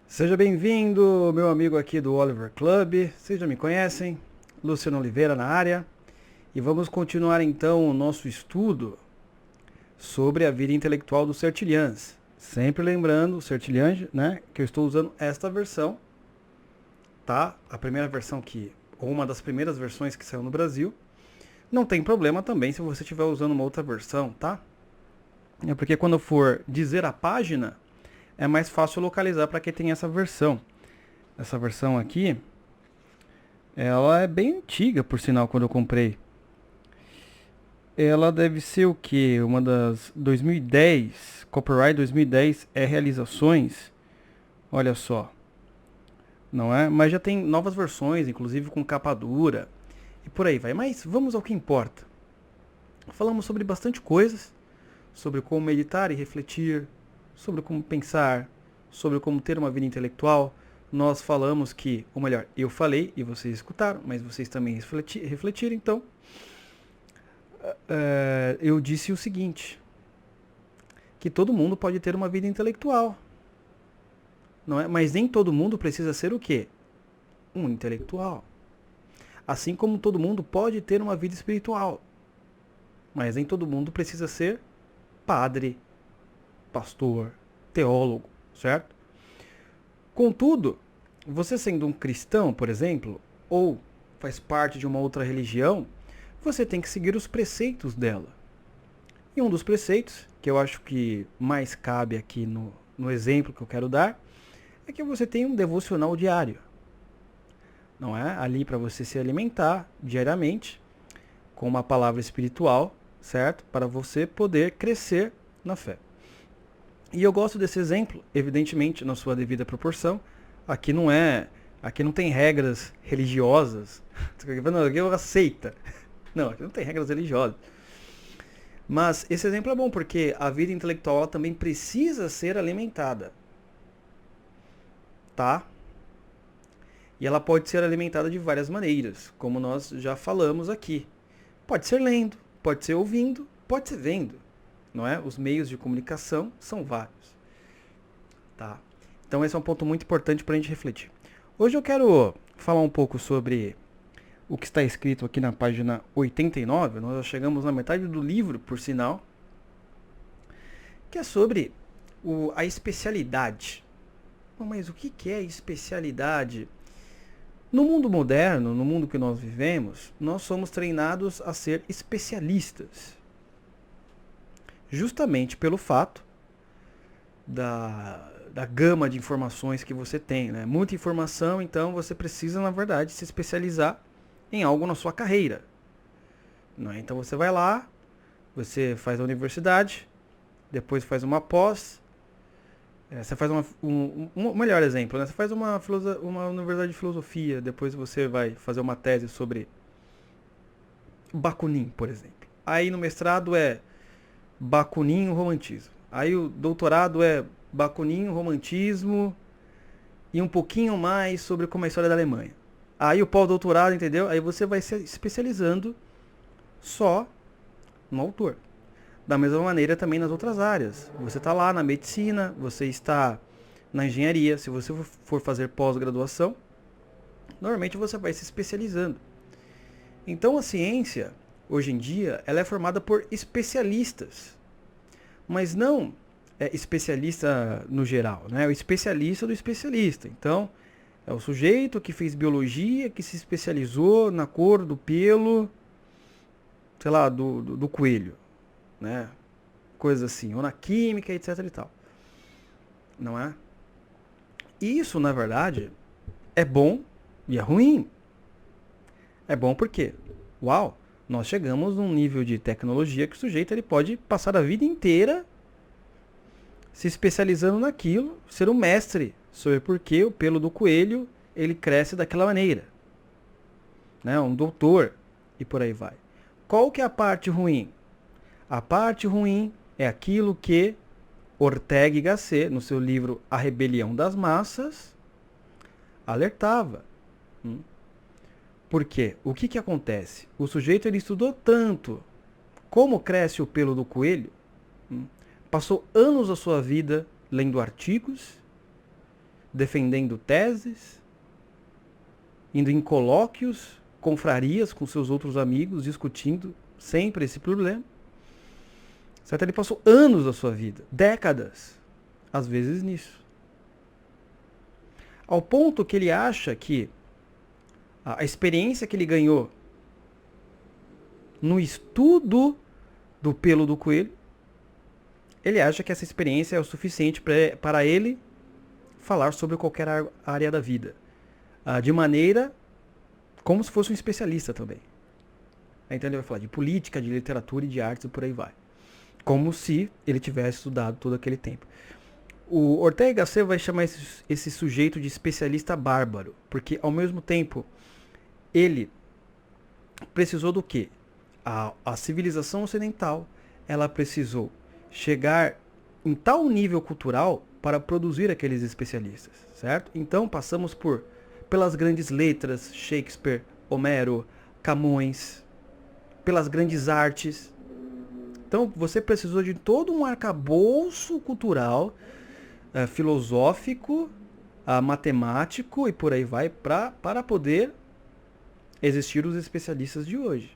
Seja bem-vindo, meu amigo aqui do Oliver Club. Vocês já me conhecem, Luciano Oliveira na área. E vamos continuar então o nosso estudo sobre a vida intelectual do Sertilhans. Sempre lembrando, o Sertilhans, né, que eu estou usando esta versão, tá? A primeira versão ou uma das primeiras versões que saiu no Brasil. Não tem problema também se você estiver usando uma outra versão, tá? É porque quando eu for dizer a página, é mais fácil localizar para quem tem essa versão. Essa versão aqui, ela é bem antiga, por sinal, quando eu comprei. Ela deve ser o que? Uma das 2010, Copyright 2010 é realizações. Olha só, não é? Mas já tem novas versões, inclusive com capa dura e por aí vai. Mas vamos ao que importa. Falamos sobre bastante coisas, sobre como meditar e refletir, sobre como pensar, sobre como ter uma vida intelectual. Nós falamos que, ou melhor, eu falei e vocês escutaram, mas vocês também refletiram, então eu disse o seguinte, que todo mundo pode ter uma vida intelectual, não é? Mas nem todo mundo precisa ser o quê? Um intelectual. Assim como todo mundo pode ter uma vida espiritual, mas nem todo mundo precisa ser padre, pastor, teólogo, certo? Contudo, você sendo um cristão, por exemplo, ou faz parte de uma outra religião, você tem que seguir os preceitos dela. E um dos preceitos, que eu acho que mais cabe aqui no exemplo que eu quero dar, é que você tem um devocional diário. Não é? Ali para você se alimentar diariamente com uma palavra espiritual, certo? Para você poder crescer na fé. E eu gosto desse exemplo, evidentemente, na sua devida proporção. Aqui não tem regras religiosas. Não, aqui é uma seita. Não, aqui não tem regras religiosas. Mas esse exemplo é bom porque a vida intelectual também precisa ser alimentada, tá? E ela pode ser alimentada de várias maneiras, como nós já falamos aqui. Pode ser lendo, pode ser ouvindo, pode ser vendo, não é? Os meios de comunicação são vários, tá? Então esse é um ponto muito importante para a gente refletir. Hoje eu quero falar um pouco sobre o que está escrito aqui na página 89, nós já chegamos na metade do livro, por sinal, que é sobre a especialidade. Mas o que é especialidade? No mundo moderno, no mundo que nós vivemos, nós somos treinados a ser especialistas. Justamente pelo fato da gama de informações que você tem, né? Muita informação, então você precisa, na verdade, se especializar em algo na sua carreira. Não é? Então você vai lá, você faz a universidade, depois faz uma pós, você faz um melhor exemplo, né? Você faz uma universidade de filosofia, depois você vai fazer uma tese sobre Bakunin, por exemplo. Aí no mestrado é Bakunin romantismo. Aí o doutorado é Bakunin romantismo e um pouquinho mais sobre como é a história da Alemanha. Aí o pós-doutorado, entendeu? Aí você vai se especializando só no autor. Da mesma maneira também nas outras áreas. Você está lá na medicina, você está na engenharia. Se você for fazer pós-graduação, normalmente você vai se especializando. Então a ciência, hoje em dia, ela é formada por especialistas. Mas não especialista no geral, né? É o especialista do especialista. Então, é o sujeito que fez biologia, que se especializou na cor do pelo, sei lá, do coelho, né? Coisas assim, ou na química, etc e tal. Não é? E isso, na verdade, é bom e é ruim. É bom porque, uau, nós chegamos num nível de tecnologia que o sujeito ele pode passar a vida inteira se especializando naquilo, ser um mestre sobre por que o pelo do coelho ele cresce daquela maneira, né? Um doutor e por aí vai. Qual que é a parte ruim? A parte ruim é aquilo que Ortega y Gasset, no seu livro A Rebelião das Massas, alertava. Por quê? O que acontece? O sujeito ele estudou tanto como cresce o pelo do coelho, passou anos da sua vida lendo artigos, defendendo teses, indo em colóquios, confrarias com seus outros amigos, discutindo sempre esse problema. Certo? Ele passou anos da sua vida, décadas, às vezes nisso. Ao ponto que ele acha que a experiência que ele ganhou no estudo do pelo do coelho, ele acha que essa experiência é o suficiente para ele falar sobre qualquer área da vida. De maneira como se fosse um especialista também. Então ele vai falar de política, de literatura e de artes e por aí vai. Como se ele tivesse estudado todo aquele tempo. O Ortega y Gasset vai chamar esse sujeito de especialista bárbaro, porque ao mesmo tempo ele precisou do quê? A civilização ocidental, ela precisou chegar em tal nível cultural para produzir aqueles especialistas, certo? Então passamos pelas grandes letras, Shakespeare, Homero, Camões, pelas grandes artes. Então você precisou de todo um arcabouço cultural, filosófico, matemático e por aí vai, para poder existir os especialistas de hoje.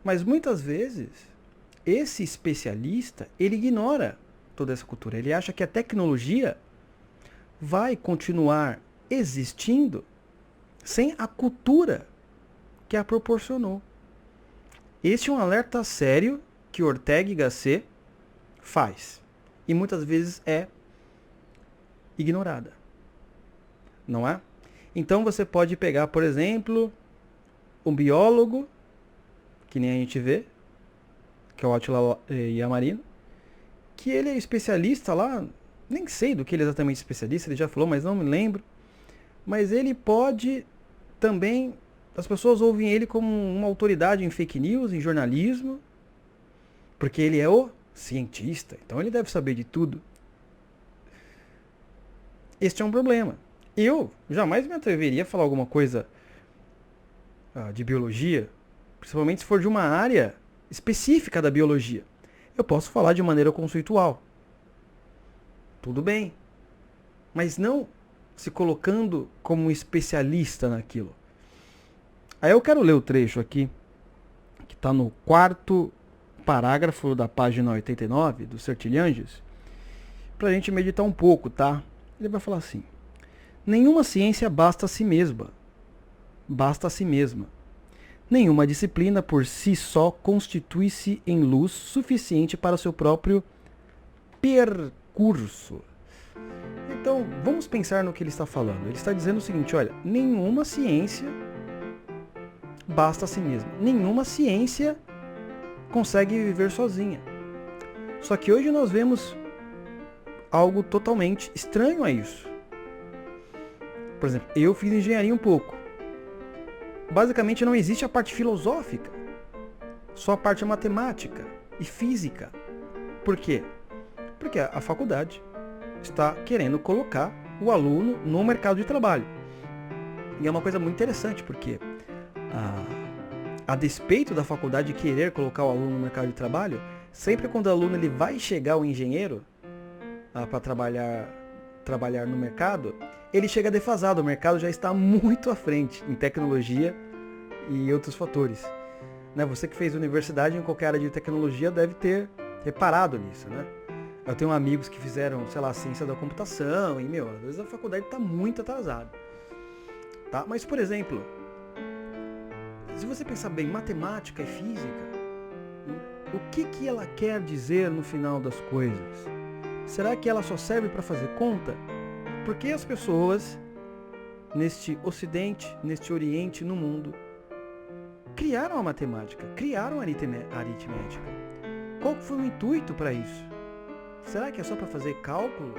Mas muitas vezes esse especialista, ele ignora toda essa cultura. Ele acha que a tecnologia vai continuar existindo sem a cultura que a proporcionou. Este é um alerta sério que Ortega y Gasset faz. E muitas vezes é ignorada. Não é? Então você pode pegar, por exemplo, um biólogo, que nem a gente vê, que é o Átila Yamarino, que ele é especialista lá, nem sei do que ele é exatamente especialista, ele já falou, mas não me lembro. Mas ele pode também, as pessoas ouvem ele como uma autoridade em fake news, em jornalismo, porque ele é o cientista, então ele deve saber de tudo. Este é um problema. Eu jamais me atreveria a falar alguma coisa de biologia, principalmente se for de uma área específica da biologia. Eu posso falar de maneira conceitual. Tudo bem. Mas não se colocando como um especialista naquilo. Aí eu quero ler o trecho aqui, que está no 4º parágrafo da página 89 do Sertilhanges, para a gente meditar um pouco, tá? Ele vai falar assim: nenhuma ciência basta a si mesma. Basta a si mesma. Nenhuma disciplina por si só constitui-se em luz suficiente para seu próprio percurso. Então, vamos pensar no que ele está falando. Ele está dizendo o seguinte, olha, nenhuma ciência basta a si mesma. Nenhuma ciência consegue viver sozinha. Só que hoje nós vemos algo totalmente estranho a isso. Por exemplo, eu fiz engenharia um pouco. Basicamente não existe a parte filosófica, só a parte matemática e física. Por quê? Porque a faculdade está querendo colocar o aluno no mercado de trabalho. E é uma coisa muito interessante, porque a despeito da faculdade querer colocar o aluno no mercado de trabalho, sempre quando o aluno ele vai chegar ao engenheiro para trabalhar no mercado, ele chega defasado. O mercado já está muito à frente em tecnologia e outros fatores. Né? Você que fez universidade em qualquer área de tecnologia deve ter reparado nisso, né? Eu tenho amigos que fizeram, sei lá, ciência da computação e, às vezes a faculdade está muito atrasada. Tá? Mas, por exemplo, se você pensar bem, matemática e física, o que ela quer dizer no final das coisas? Será que ela só serve para fazer conta? Porque as pessoas, neste Ocidente, neste Oriente, no mundo, criaram a matemática, criaram a aritmética. Qual foi o intuito para isso? Será que é só para fazer cálculo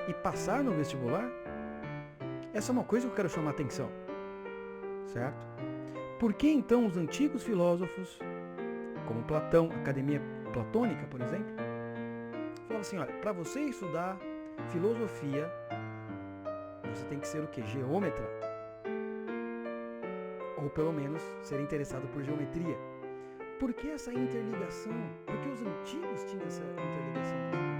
e passar no vestibular? Essa é uma coisa que eu quero chamar a atenção. Certo? Por que então os antigos filósofos, como Platão, Academia Platônica, por exemplo, falavam assim, olha, para você estudar filosofia, você tem que ser o quê? Geômetra. Ou pelo menos ser interessado por geometria. Por que essa interligação? Porque os antigos tinham essa interligação.